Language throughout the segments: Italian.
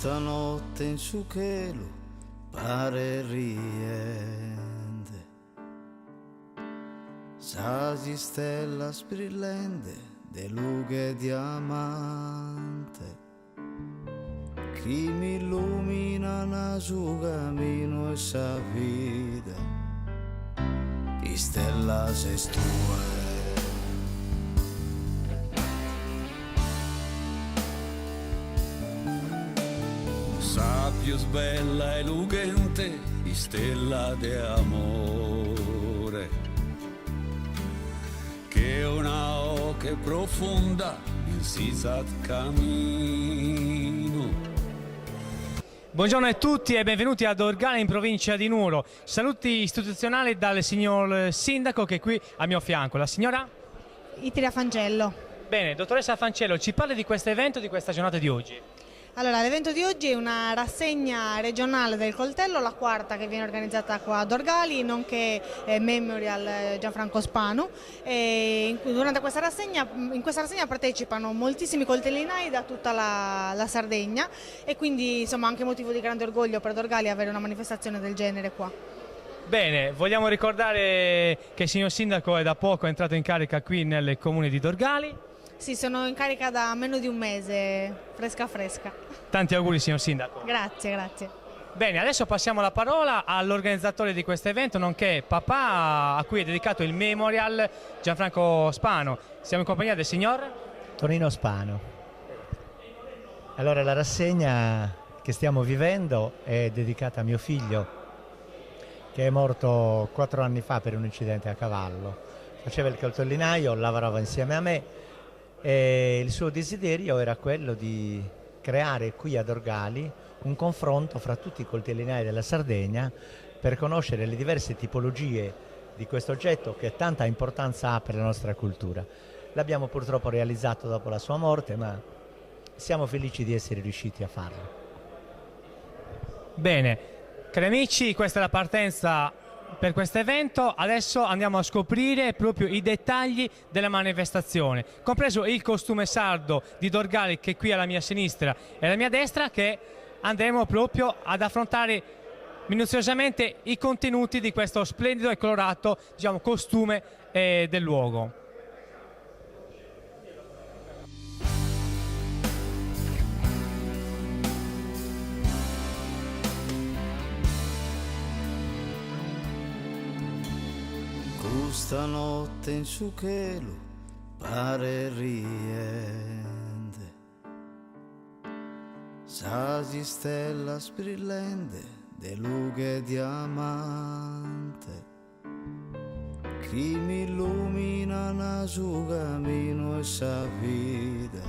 Stanotte in su cielo pare riende, sasi stella sprillende de lughe diamante, chi mi illumina na su cammino e sa vita, di stella sei stue. Sa più bella e lucente di stella de amore, che una oche profonda in sisat cammino. Buongiorno a tutti e benvenuti ad Dorgali in provincia di Nuoro. Saluti istituzionali dal signor sindaco che è qui al mio fianco. La signora? Itria Fancello. Bene, dottoressa Fancello, ci parli di questo evento, di questa giornata di oggi? Allora, l'evento di oggi è una rassegna regionale del coltello, la quarta che viene organizzata qua a Dorgali, nonché Memorial Gianfranco Spanu. In questa rassegna partecipano moltissimi coltellinai da tutta la Sardegna e quindi insomma anche motivo di grande orgoglio per Dorgali avere una manifestazione del genere qua. Bene, vogliamo ricordare che il signor sindaco è da poco entrato in carica qui nel comune di Dorgali. Sì, sono in carica da meno di un mese, fresca fresca. Tanti auguri signor sindaco. Grazie, grazie. Bene, adesso passiamo la parola all'organizzatore di questo evento, nonché papà a cui è dedicato il Memorial Gianfranco Spanu. Siamo in compagnia del signor Tonino Spanu. Allora, la rassegna che stiamo vivendo è dedicata a mio figlio, che è morto 4 anni fa per un incidente a cavallo. Faceva il coltellinaio, lavorava insieme a me e il suo desiderio era quello di creare qui a Dorgali un confronto fra tutti i coltellinai della Sardegna per conoscere le diverse tipologie di questo oggetto che tanta importanza ha per la nostra cultura. L'abbiamo purtroppo realizzato dopo la sua morte, ma siamo felici di essere riusciti a farlo. Bene, cari amici, questa è la partenza per questo evento. Adesso andiamo a scoprire proprio i dettagli della manifestazione, compreso il costume sardo di Dorgali che è qui alla mia sinistra e alla mia destra, che andremo proprio ad affrontare minuziosamente i contenuti di questo splendido e colorato, diciamo, costume del luogo. Stanotte in su cielo pare riende, sasi stella sprillende de lughe diamante, chi mi illumina na su cammino e sa vita,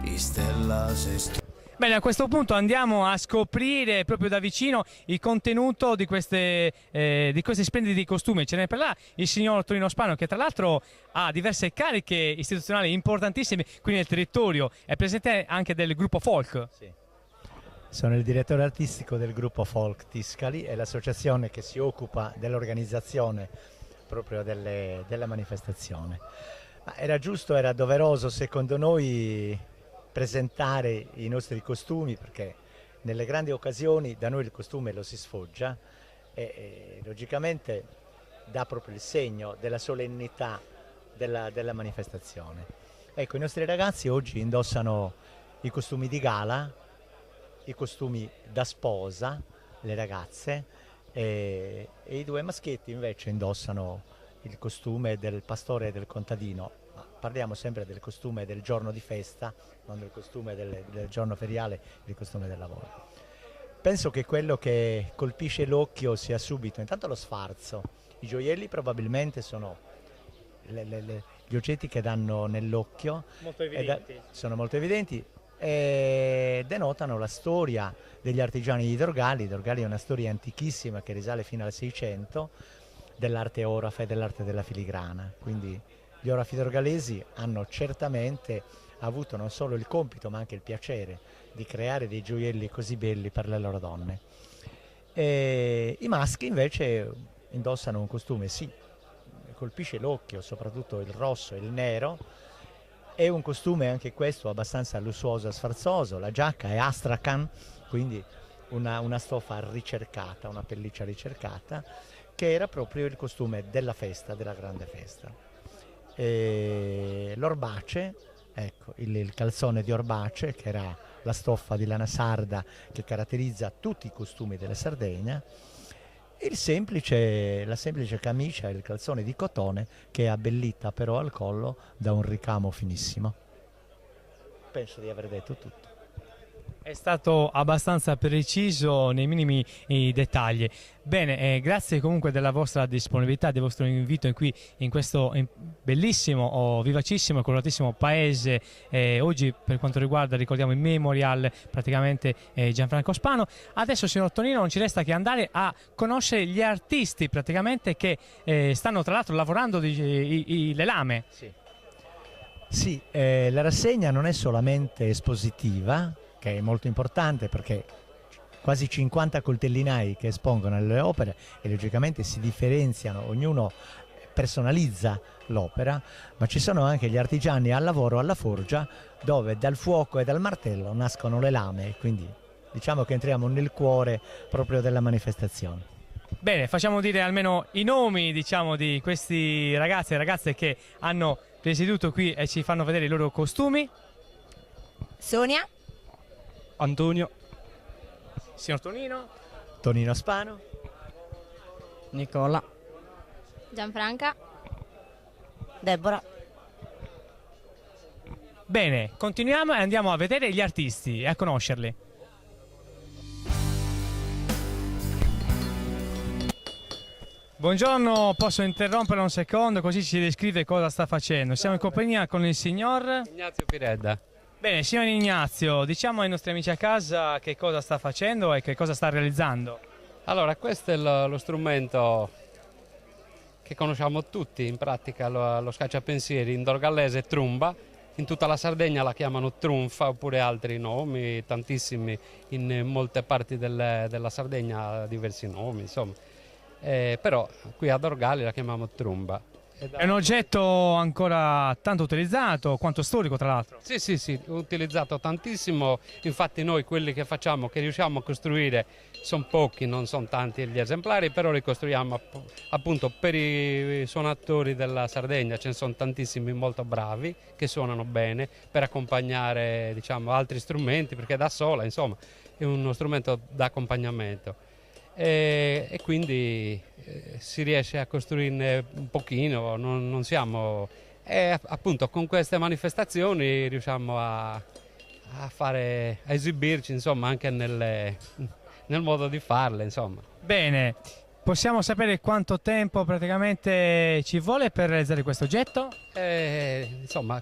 di stella sei stue. Bene, a questo punto andiamo a scoprire proprio da vicino il contenuto di questi splendidi costumi. Ce ne parlerà il signor Tonino Spanu, che tra l'altro ha diverse cariche istituzionali importantissime qui nel territorio. È presente anche del gruppo Folk. Sì. Sono il direttore artistico del gruppo Folk Tiscali, è l'associazione che si occupa dell'organizzazione proprio della manifestazione. Ma era giusto, era doveroso secondo noi presentare i nostri costumi, perché nelle grandi occasioni da noi il costume lo si sfoggia e logicamente dà proprio il segno della solennità della manifestazione. Ecco, i nostri ragazzi oggi indossano i costumi di gala, i costumi da sposa, le ragazze, e i 2 maschietti invece indossano il costume del pastore e del contadino. Parliamo sempre del costume del giorno di festa, non del costume del giorno feriale, il costume del lavoro. Penso che quello che colpisce l'occhio sia subito, intanto lo sfarzo. I gioielli probabilmente sono gli oggetti che danno nell'occhio, sono molto evidenti e denotano la storia degli artigiani di Dorgali. Dorgali è una storia antichissima che risale fino al 600, dell'arte orafa e dell'arte della filigrana, quindi gli orafi dorgalesi hanno certamente avuto non solo il compito ma anche il piacere di creare dei gioielli così belli per le loro donne. E i maschi invece indossano un costume, sì, colpisce l'occhio, soprattutto il rosso e il nero, È un costume anche questo abbastanza lussuoso e sfarzoso, la giacca è Astrakhan, quindi una stoffa ricercata, una pelliccia ricercata, che era proprio il costume della festa, della grande festa. E l'orbace, ecco, il calzone di orbace, che era la stoffa di lana sarda che caratterizza tutti i costumi della Sardegna, e la semplice camicia e il calzone di cotone che è abbellita però al collo da un ricamo finissimo. Penso di aver detto tutto. È stato abbastanza preciso nei minimi dettagli. Bene, grazie comunque della vostra disponibilità, del vostro invito qui in questo bellissimo, vivacissimo e coloratissimo paese. Oggi per quanto riguarda, ricordiamo, il Memorial praticamente Gianfranco Spano. Adesso, signor Tonino, non ci resta che andare a conoscere gli artisti praticamente che stanno tra l'altro lavorando le lame. Sì, la rassegna non è solamente espositiva, che è molto importante perché quasi 50 coltellinai che espongono le opere e logicamente si differenziano, ognuno personalizza l'opera, ma ci sono anche gli artigiani al lavoro alla forgia, dove dal fuoco e dal martello nascono le lame, quindi diciamo che entriamo nel cuore proprio della manifestazione. Bene, facciamo dire almeno i nomi, diciamo, di questi ragazzi e ragazze che hanno presieduto qui e ci fanno vedere i loro costumi. Sonia, Antonio, Signor Tonino. Tonino Spano, Nicola, Gianfranca, Deborah. Bene, continuiamo e andiamo a vedere gli artisti e a conoscerli. Buongiorno, posso interrompere un secondo così ci descrive cosa sta facendo? Siamo in compagnia con il signor Ignazio Piredda. Bene, signor Ignazio, diciamo ai nostri amici a casa che cosa sta facendo e che cosa sta realizzando. Allora, questo è lo strumento che conosciamo tutti, in pratica lo scacciapensieri, in dorgallese trumba, in tutta la Sardegna la chiamano trunfa oppure altri nomi, tantissimi, in molte parti della Sardegna diversi nomi, insomma. Però qui a Dorgali la chiamiamo trumba. È un oggetto ancora tanto utilizzato, quanto storico tra l'altro. Sì, utilizzato tantissimo, infatti noi quelli che facciamo, che riusciamo a costruire, sono pochi, non sono tanti gli esemplari, però li costruiamo appunto per i suonatori della Sardegna, ce ne sono tantissimi molto bravi che suonano bene per accompagnare, diciamo, altri strumenti, perché da sola, insomma, è uno strumento d'accompagnamento. E quindi si riesce a costruirne un pochino, non siamo, e appunto con queste manifestazioni riusciamo a esibirci, insomma, anche nel modo di farle, insomma. Bene, possiamo sapere quanto tempo praticamente ci vuole per realizzare questo oggetto? Insomma,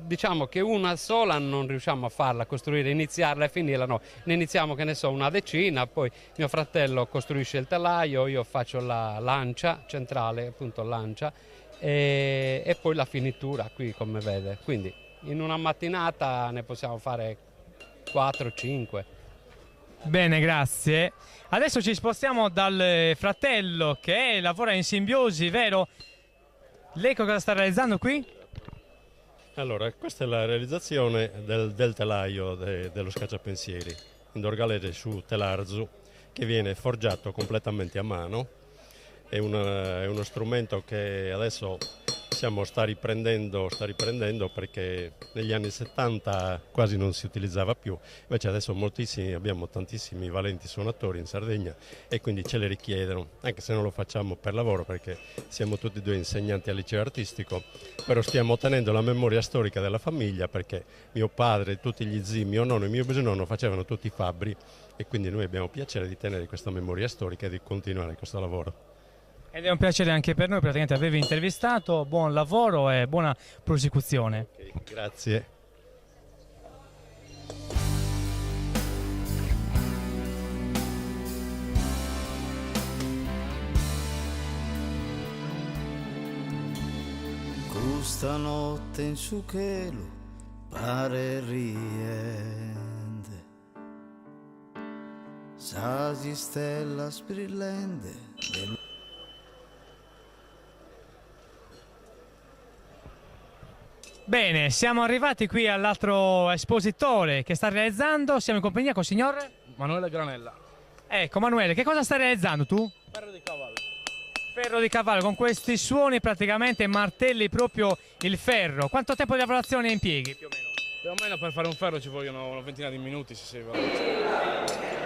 diciamo che una sola non riusciamo a farla, costruire, iniziarla e finirla, no. Ne iniziamo, che ne so, una decina, poi mio fratello costruisce il telaio, io faccio la lancia centrale, appunto lancia, e poi la finitura qui, come vede. Quindi in una mattinata ne possiamo fare 4-5. Bene, grazie. Adesso ci spostiamo dal fratello che lavora in simbiosi, vero? Lei cosa sta realizzando qui? Allora, questa è la realizzazione del telaio dello scacciapensieri in dorgalese su telarzu, che viene forgiato completamente a mano. È uno strumento che adesso sta riprendendo perché negli anni 70 quasi non si utilizzava più, invece adesso abbiamo tantissimi valenti suonatori in Sardegna e quindi ce le richiedono, anche se non lo facciamo per lavoro perché siamo tutti e due insegnanti al liceo artistico, però stiamo tenendo la memoria storica della famiglia perché mio padre, tutti gli zii, mio nonno e mio bisnonno facevano tutti i fabbri e quindi noi abbiamo piacere di tenere questa memoria storica e di continuare questo lavoro. Ed è un piacere anche per noi, praticamente avevi intervistato, buon lavoro e buona prosecuzione. Okay, grazie. Questa notte in su cielo pare riende, sasi stella sprillende. Bene, siamo arrivati qui all'altro espositore che sta realizzando. Siamo in compagnia con il signor Manuele Granella. Ecco, Manuele, che cosa stai realizzando tu? Ferro di cavallo. Ferro di cavallo, con questi suoni praticamente martelli proprio il ferro. Quanto tempo di lavorazione impieghi più o meno? Più o meno per fare un ferro ci vogliono una ventina di minuti se sei veloce.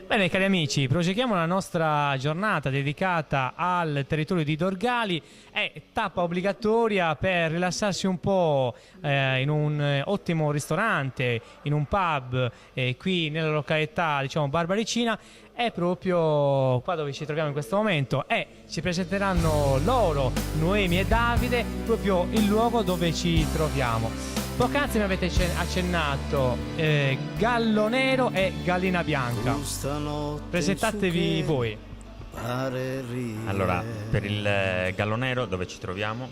Bene cari amici, proseguiamo la nostra giornata dedicata al territorio di Dorgali. È tappa obbligatoria per rilassarsi un po' in un ottimo ristorante, in un pub qui nella località, diciamo, Barbaricina. È proprio qua dove ci troviamo in questo momento e ci presenteranno loro, Noemi e Davide, proprio il luogo dove ci troviamo. Poc'anzi mi avete accennato gallo nero e gallina bianca. Presentatevi voi. Allora, per il gallo nero dove ci troviamo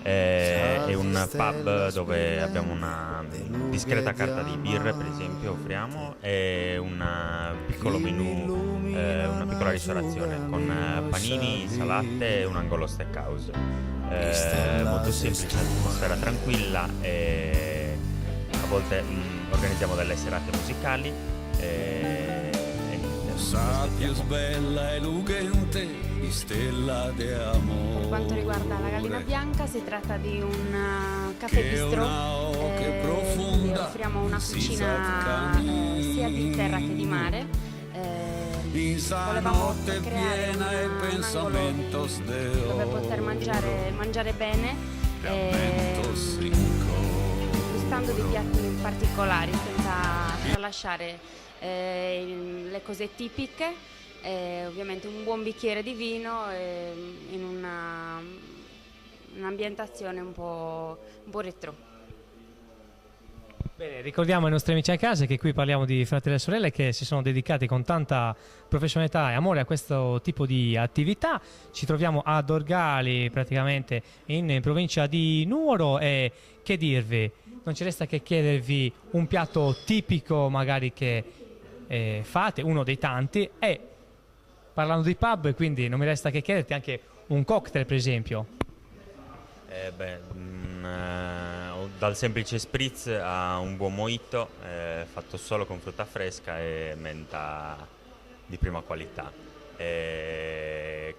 è un pub dove abbiamo una discreta carta di birre, per esempio, offriamo, e un piccolo menù, una piccola ristorazione con panini, salate e un angolo steakhouse. Molto semplice, atmosfera tranquilla e a volte organizziamo delle serate musicali Sa più bella e lucente, stella di amore. Per quanto riguarda la gallina bianca, si tratta di un caffè bistrò, quindi offriamo una cucina sia di terra che di mare. Volevamo creare un angolo dove poter mangiare bene, gustando di piatti particolari senza tralasciare le cose tipiche, ovviamente un buon bicchiere di vino in un'ambientazione un po' retro. Bene, ricordiamo ai nostri amici a casa che qui parliamo di fratelli e sorelle che si sono dedicati con tanta professionalità e amore a questo tipo di attività. Ci troviamo a Dorgali, praticamente in provincia di Nuoro, e che dirvi, non ci resta che chiedervi un piatto tipico magari che fate, uno dei tanti, e parlando di pub, quindi non mi resta che chiederti anche un cocktail, per esempio. Dal semplice spritz a un buon mojito fatto solo con frutta fresca e menta di prima qualità.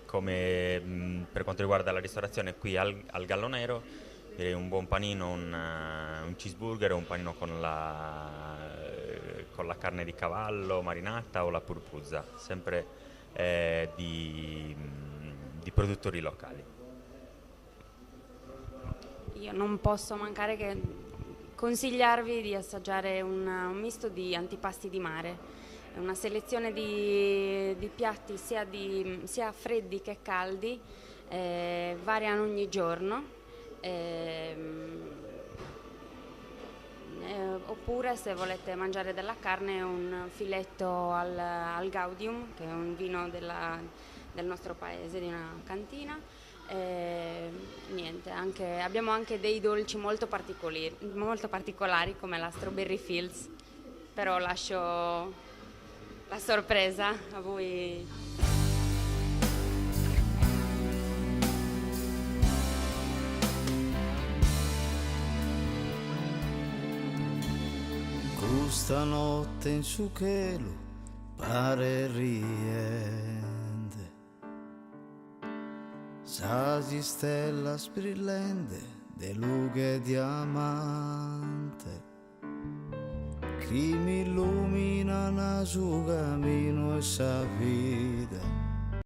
Come per quanto riguarda la ristorazione, qui al Gallo Nero direi un buon panino, un cheeseburger o un panino con la carne di cavallo marinata o la purpuzza, sempre di produttori locali. Io non posso mancare che consigliarvi di assaggiare un misto di antipasti di mare, una selezione di piatti sia freddi che caldi, variano ogni giorno, oppure se volete mangiare della carne un filetto al Gaudium, che è un vino del nostro paese, di una cantina. Niente, abbiamo anche dei dolci molto particolari come la Strawberry Fields, però lascio la sorpresa a voi. Questa notte in su cielo pare riende, sasi stella sprillente de lughe diamante, chi mi illumina su cammino e sa vita.